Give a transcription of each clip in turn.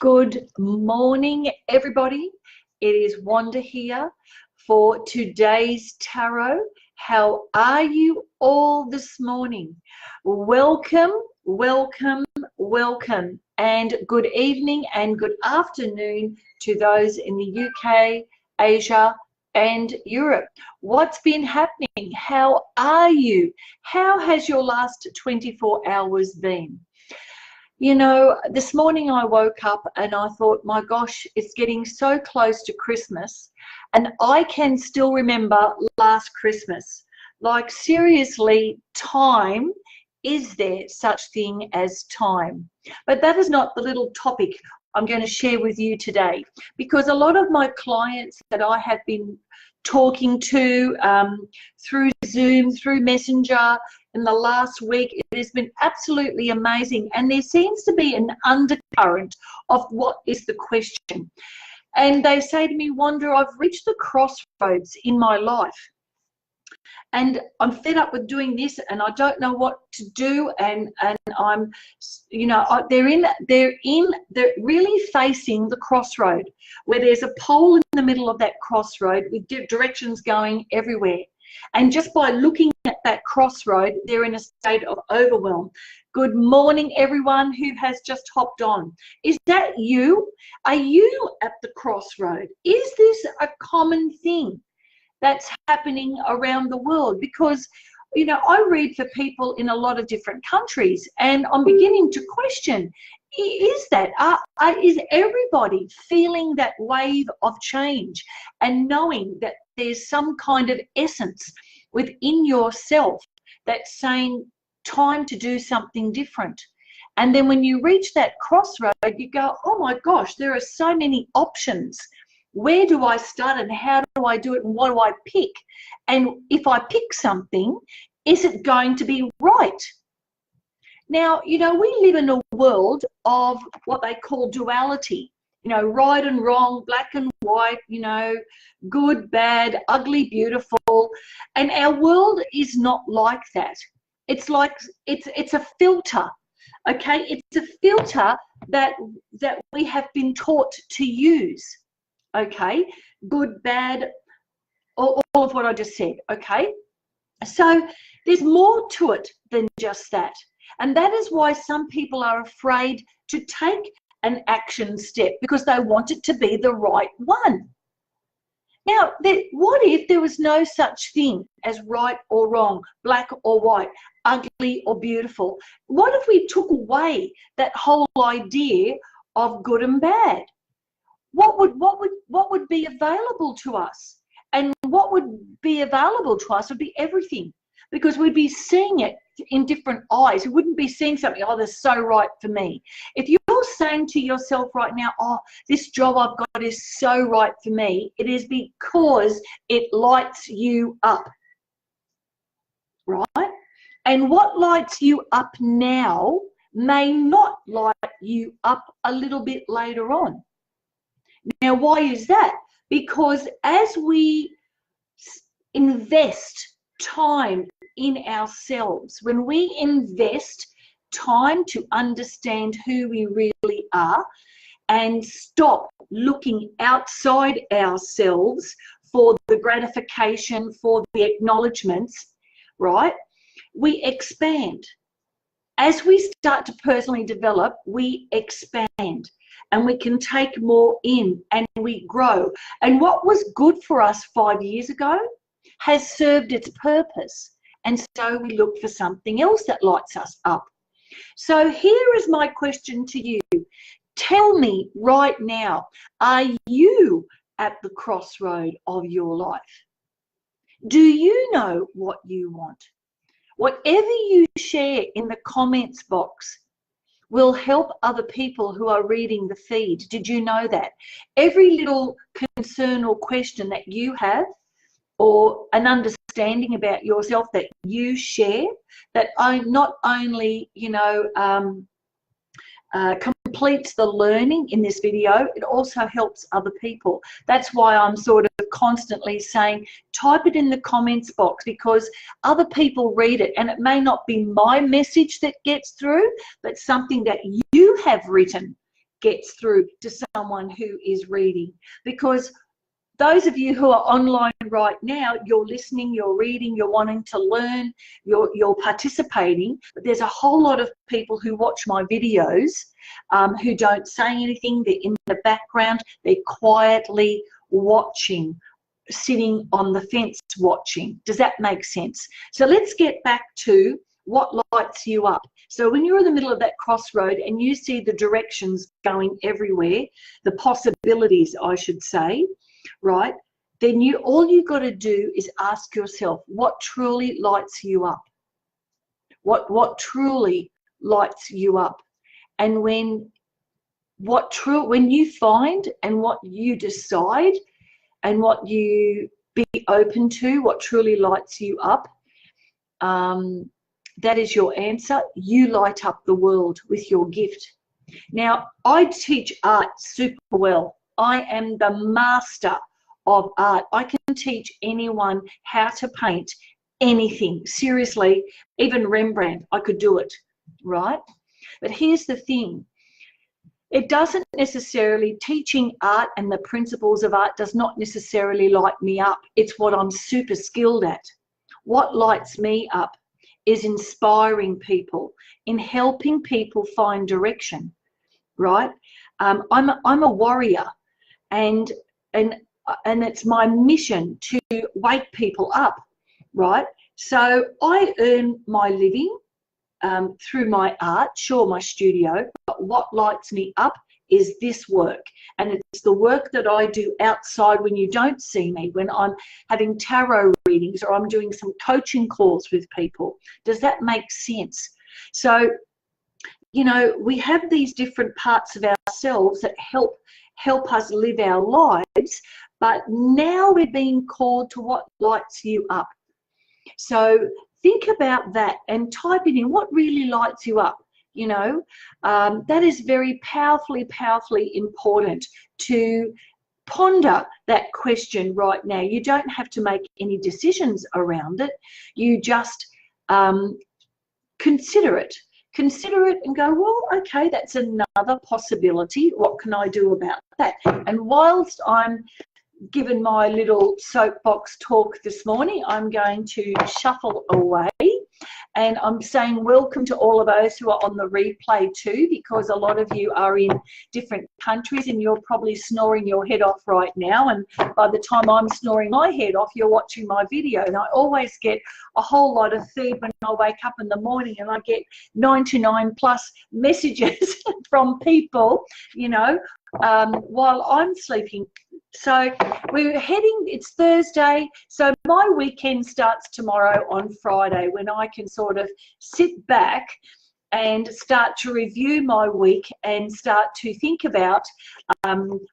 Good morning, everybody. It is Wanda here for today's tarot. How are you all this morning? Welcome, welcome, welcome, and good evening and good afternoon to those in the UK, Asia, and Europe. What's been happening? How are you? How has your last 24 hours been? You know, this morning I woke up and I thought, my gosh, it's getting so close to Christmas, and I can still remember last Christmas. Like, seriously, time, is there such thing as time? But that is not the little topic I'm going to share with you today, because a lot of my clients that I have been talking to through Zoom, through Messenger, in the last week, it has been absolutely amazing, and there seems to be an undercurrent of what is the question. And they say to me, Wanda, I've reached the crossroads in my life and I'm fed up with doing this and I don't know what to do, and I'm, you know, they're really facing the crossroad where there's a pole in the middle of that crossroad with directions going everywhere. And just by looking at that crossroad, they're in a state of overwhelm. Good morning, everyone who has just hopped on. Is that you? Are you at the crossroad? Is this a common thing that's happening around the world? Because, you know, I read for people in a lot of different countries, and I'm beginning to question, is everybody feeling that wave of change and knowing that there's some kind of essence within yourself that's saying time to do something different? And then when you reach that crossroad, you go, oh my gosh, there are so many options. Where do I start and how do I do it and what do I pick? And if I pick something, is it going to be right? Now, you know, we live in a world of what they call duality, you know, right and wrong, black and white, you know, good, bad, ugly, beautiful. And our world is not like that. It's like, it's a filter, okay? It's a filter that we have been taught to use, okay? Good, bad, all of what I just said, okay? So there's more to it than just that. And that is why some people are afraid to take an action step, because they want it to be the right one. Now, what if there was no such thing as right or wrong, black or white, ugly or beautiful? What if we took away that whole idea of good and bad? What would be available to us? And what would be available to us would be everything, because we'd be seeing it in different eyes. We wouldn't be seeing something, oh, that's so right for me. If you're saying to yourself right now, oh, this job I've got is so right for me, it is because it lights you up, right? And what lights you up now may not light you up a little bit later on. Now, why is that? Because as we invest time in ourselves, when we invest time to understand who we really are and stop looking outside ourselves for the gratification, for the acknowledgements, right, we expand. As we start to personally develop, we expand and we can take more in and we grow. And what was good for us 5 years ago has served its purpose. And so we look for something else that lights us up. So here is my question to you. Tell me right now, are you at the crossroad of your life? Do you know what you want? Whatever you share in the comments box will help other people who are reading the feed. Did you know that? Every little concern or question that you have, or an understanding about yourself that you share, that not only, you know, completes the learning in this video, it also helps other people. That's why I'm sort of constantly saying, type it in the comments box, because other people read it, and it may not be my message that gets through, but something that you have written gets through to someone who is reading. Because those of you who are online right now, you're listening, you're reading, you're wanting to learn, you're participating. But there's a whole lot of people who watch my videos who don't say anything. They're in the background. They're quietly watching, sitting on the fence watching. Does that make sense? So let's get back to what lights you up. So when you're in the middle of that crossroad and you see the directions going everywhere, the possibilities, I should say, right, then all you got to do is ask yourself, what truly lights you up? What truly lights you up? And when you find and what you decide and what you be open to, what truly lights you up, that is your answer. You light up the world with your gift. Now, I teach art super well. I am the master of art. I can teach anyone how to paint anything. Seriously, even Rembrandt, I could do it, right? But here's the thing. It doesn't necessarily, teaching art and the principles of art does not necessarily light me up. It's what I'm super skilled at. What lights me up is inspiring people, in helping people find direction, right? I'm a warrior, and it's my mission to wake people up, right? So I earn my living through my art, sure, my studio, but what lights me up is this work. And it's the work that I do outside when you don't see me, when I'm having tarot readings or I'm doing some coaching calls with people. Does that make sense? So, you know, we have these different parts of ourselves that help us live our lives, but now we're being called to what lights you up. So think about that and type it in. What really lights you up? You know, that is very powerfully important to ponder that question right now. You don't have to make any decisions around it. You just consider it. Consider it and go, well, okay, that's another possibility. What can I do about that? And whilst I'm given my little soapbox talk this morning, I'm going to shuffle away, and I'm saying welcome to all of those who are on the replay too, because a lot of you are in different countries and you're probably snoring your head off right now, and by the time I'm snoring my head off, you're watching my video. And I always get a whole lot of feed when I wake up in the morning, and I get 99+ messages from people, you know, while I'm sleeping. So we're heading, it's Thursday, so my weekend starts tomorrow on Friday, when I can sort of sit back and start to review my week and start to think about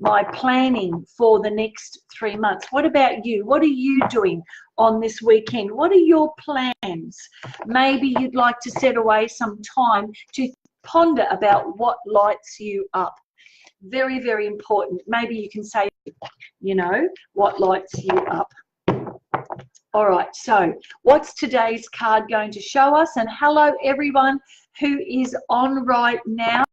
my planning for the next 3 months. What about you? What are you doing on this weekend? What are your plans? Maybe you'd like to set away some time to ponder about what lights you up. Very, very important. Maybe you can say, you know, what lights you up. All right, so what's today's card going to show us? And hello, everyone who is on right now.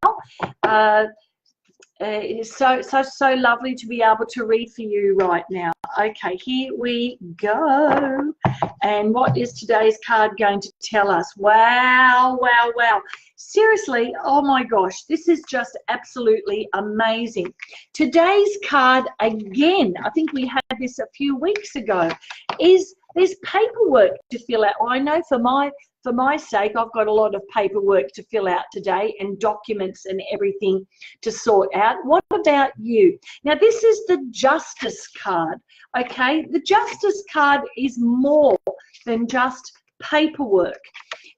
It is so lovely to be able to read for you right now. Okay, here we go. And what is today's card going to tell us? Wow, wow, wow. Seriously, oh my gosh, this is just absolutely amazing. Today's card, again, I think we had this a few weeks ago, is there's paperwork to fill out. Well, I know for my sake, I've got a lot of paperwork to fill out today and documents and everything to sort out. What about you? Now, this is the Justice card, okay? The Justice card is more than just paperwork.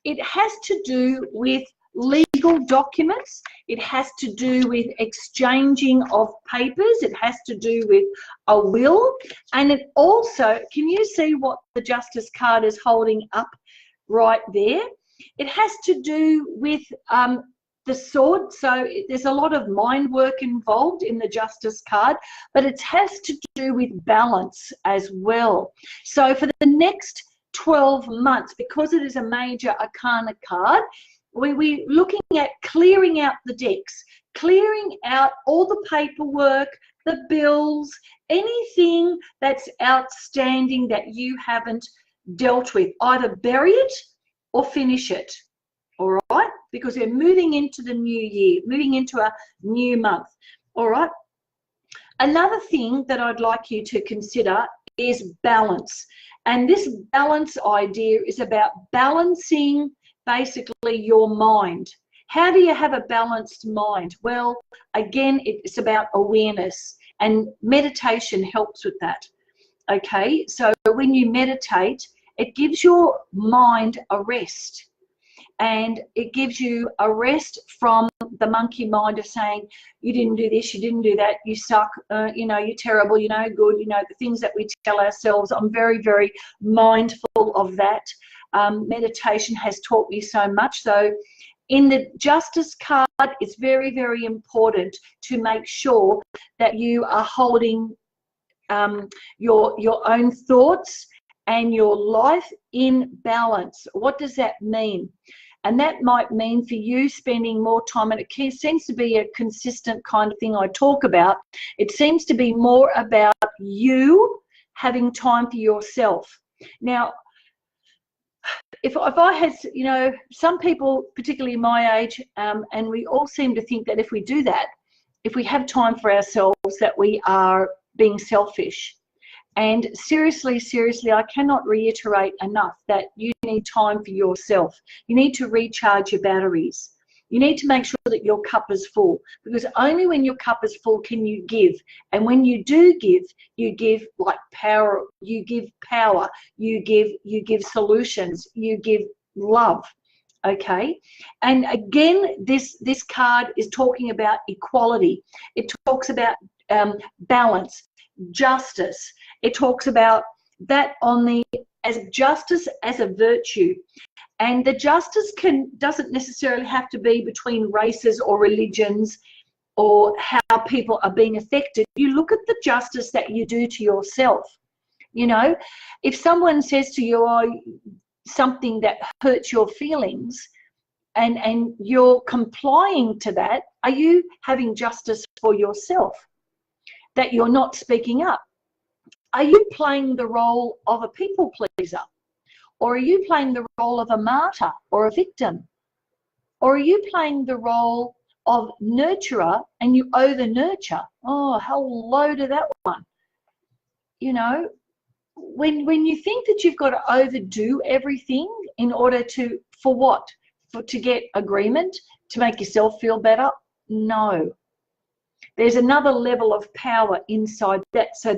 It has to do with legal documents. It has to do with exchanging of papers. It has to do with a will. And it also, can you see what the Justice card is holding up right there? It has to do with the sword. So there's a lot of mind work involved in the Justice card, but it has to do with balance as well. So for the next 12 months, because it is a major arcana card, we're looking at clearing out the decks, clearing out all the paperwork, the bills, anything that's outstanding that you haven't dealt with. Either bury it or finish it, all right? Because we're moving into the new year, moving into a new month, all right? Another thing that I'd like you to consider is balance. And this balance idea is about balancing basically your mind. How do you have a balanced mind? Well, again, it's about awareness, and meditation helps with that. Okay, so when you meditate, it gives your mind a rest. And it gives you a rest from the monkey mind of saying, you didn't do this, you didn't do that, you suck, you know, you're terrible, you're no good, you know, the things that we tell ourselves. I'm very, very mindful of that. Meditation has taught me so much. So in the justice card, it's very, very important to make sure that you are holding your own thoughts and your life in balance. What does that mean? And that might mean for you spending more time, and it seems to be a consistent kind of thing I talk about. It seems to be more about you having time for yourself. Now, if I had, you know, some people, particularly my age, and we all seem to think that if we do that, if we have time for ourselves, that we are being selfish. And seriously, I cannot reiterate enough that you need time for yourself. You need to recharge your batteries. You need to make sure that your cup is full, because only when your cup is full can you give. And when you do give, you give like power, you give power, you give solutions, you give love. Okay, and again, this card is talking about equality. It talks about balance, justice. It talks about that as justice as a virtue. And the justice doesn't necessarily have to be between races or religions or how people are being affected. You look at the justice that you do to yourself. You know, if someone says to you, oh, something that hurts your feelings, and you're complying to that, are you having justice for yourself? That you're not speaking up? Are you playing the role of a people pleaser? Or are you playing the role of a martyr or a victim? Or are you playing the role of nurturer and you over nurture? Oh, how low to that one. You know, when you think that you've got to overdo everything in order to, for what? To get agreement, to make yourself feel better? No. There's another level of power inside that. So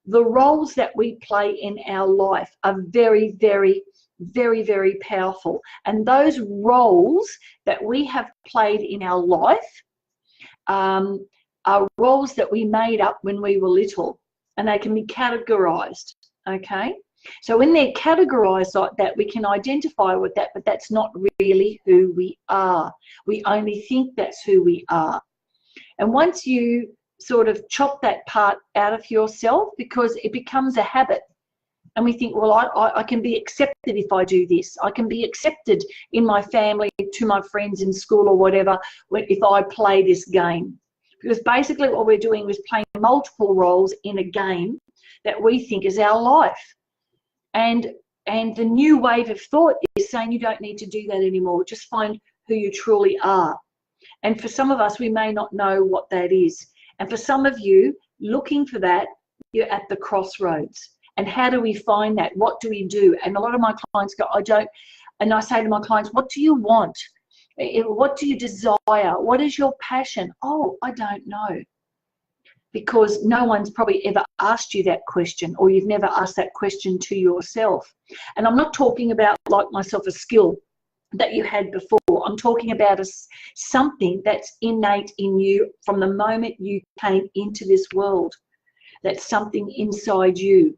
the roles that we play in our life are very, very, very, very powerful. And those roles that we have played in our life are roles that we made up when we were little, and they can be categorized, okay? So when they're categorized like that, we can identify with that, but that's not really who we are. We only think that's who we are. And once you sort of chop that part out of yourself, because it becomes a habit, and we think, well, I can be accepted if I do this. I can be accepted in my family, to my friends in school or whatever, if I play this game. Because basically what we're doing is playing multiple roles in a game that we think is our life. And the new wave of thought is saying you don't need to do that anymore. Just find who you truly are. And for some of us, we may not know what that is. And for some of you, looking for that, you're at the crossroads. And how do we find that? What do we do? And a lot of my clients go, I don't, and I say to my clients, what do you want? What do you desire? What is your passion? Oh, I don't know. Because no one's probably ever asked you that question, or you've never asked that question to yourself. And I'm not talking about, like myself, a skill that you had before. I'm talking about something that's innate in you from the moment you came into this world. That's something inside you.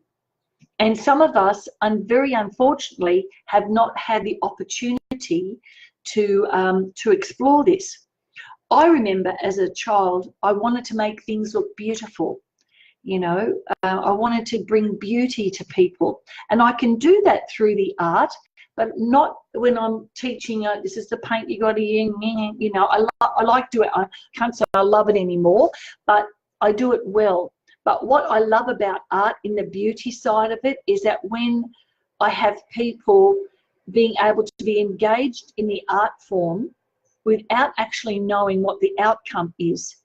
And some of us, very unfortunately, have not had the opportunity to explore this. I remember as a child, I wanted to make things look beautiful. You know, I wanted to bring beauty to people. And I can do that through the art, but not when I'm teaching. This is the paint you got to, you know. I like to do it. I can't say I love it anymore, but I do it well. But what I love about art in the beauty side of it is that when I have people being able to be engaged in the art form without actually knowing what the outcome is,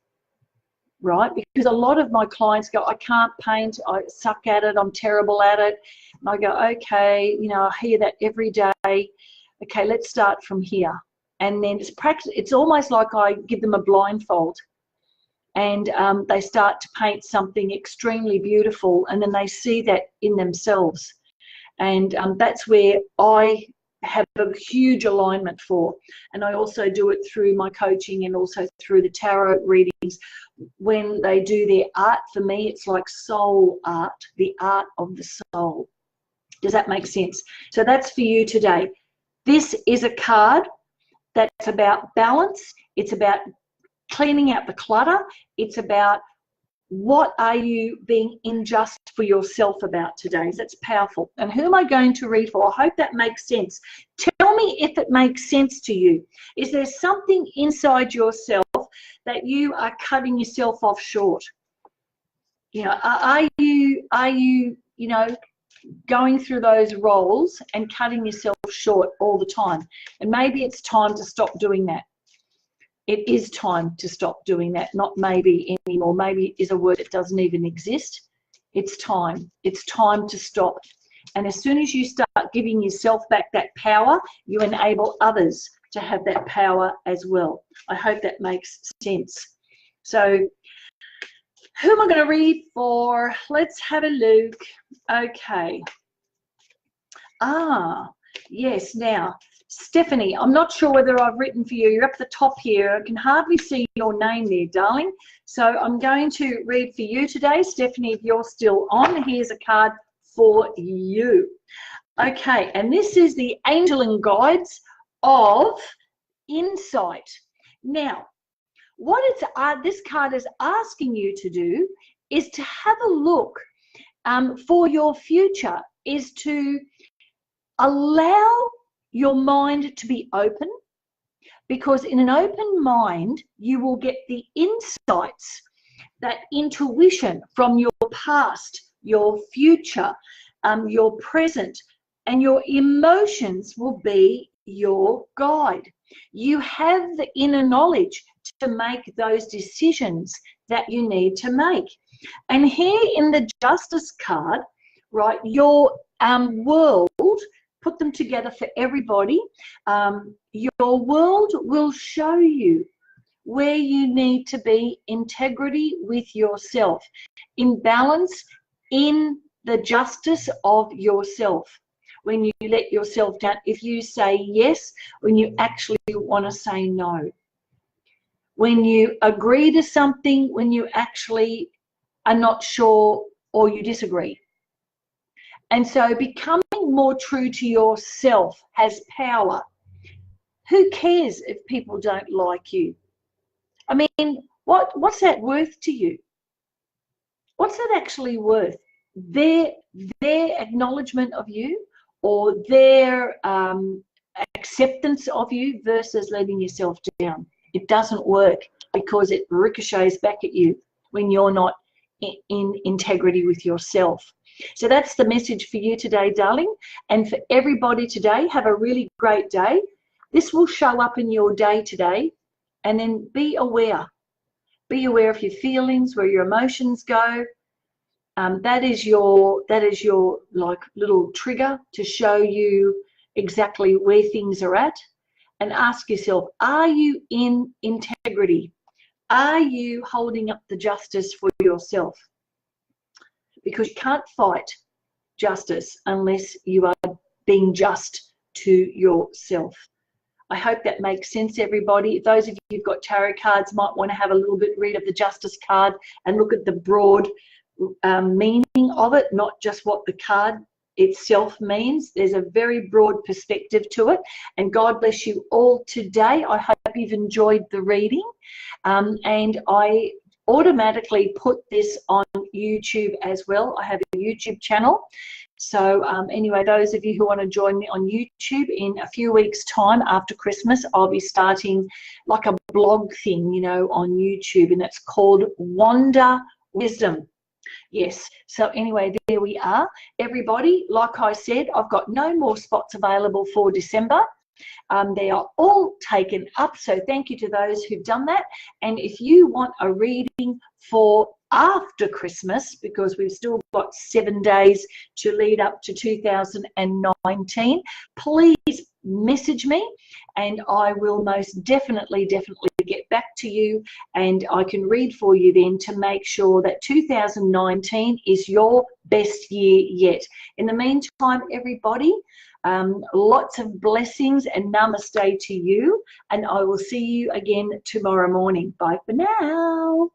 right? Because a lot of my clients go, I can't paint, I suck at it, I'm terrible at it. And I go, okay, you know, I hear that every day. Okay, let's start from here. And then it's practice. It's almost like I give them a blindfold, and they start to paint something extremely beautiful, and then they see that in themselves. And that's where I have a huge alignment for. And I also do it through my coaching and also through the tarot readings. When they do their art, for me, it's like soul art, the art of the soul. Does that make sense? So that's for you today. This is a card that's about balance. It's about cleaning out the clutter. It's about what are you being unjust for yourself about today. That's powerful. And who am I going to read for? I hope that makes sense. Tell me if it makes sense to you. Is there something inside yourself that you are cutting yourself off short? You know, are you, you know, going through those roles and cutting yourself short all the time? And maybe it's time to stop doing that. It is time to stop doing that, not maybe anymore. Maybe is a word that doesn't even exist. It's time. It's time to stop. And as soon as you start giving yourself back that power, you enable others to have that power as well. I hope that makes sense. So who am I going to read for? Let's have a look. Okay. Yes, now, Stephanie, I'm not sure whether I've written for you. You're up at the top here. I can hardly see your name there, darling. So I'm going to read for you today. Stephanie, if you're still on, here's a card for you. Okay, and this is the Angel and Guides of Insight. Now, what this card is asking you to do is to have a look for your future, is to allow your mind to be open, because in an open mind, you will get the insights, that intuition from your past, your future, your present, and your emotions will be your guide. You have the inner knowledge to make those decisions that you need to make. And here in the Justice card, right, your world, put them together for everybody. Your world will show you where you need to be, integrity with yourself, in balance, in the justice of yourself. When you let yourself down, if you say yes, when you actually want to say no. When you agree to something, when you actually are not sure or you disagree. And so becoming more true to yourself has power. Who cares if people don't like you? I mean, what's that worth to you? What's that actually worth? Their acknowledgement of you, or their acceptance of you, versus letting yourself down. It doesn't work, because it ricochets back at you when you're not in integrity with yourself. So that's the message for you today, darling. And for everybody today, have a really great day. This will show up in your day today. And then be aware. Be aware of your feelings, where your emotions go. That is your like little trigger to show you exactly where things are at. And ask yourself, are you in integrity? Are you holding up the justice for yourself? Because you can't fight justice unless you are being just to yourself. I hope that makes sense, everybody. Those of you who've got tarot cards might want to have a little bit read of the Justice card and look at the broad meaning of it, not just what the card itself means. There's a very broad perspective to it. And God bless you all today. I hope you've enjoyed the reading. And I automatically put this on YouTube as well. I have a YouTube channel. So anyway, those of you who want to join me on YouTube, in a few weeks' time after Christmas, I'll be starting like a blog thing, you know, on YouTube, and it's called Wonder Wisdom. Yes, so anyway, there we are. Everybody, like I said, I've got no more spots available for December. They are all taken up, so thank you to those who've done that. And if you want a reading for after Christmas, because we've still got 7 days to lead up to 2019, please message me and I will most definitely get back to you, and I can read for you then to make sure that 2019 is your best year yet. In the meantime, everybody, lots of blessings and namaste to you, and I will see you again tomorrow morning. Bye for now.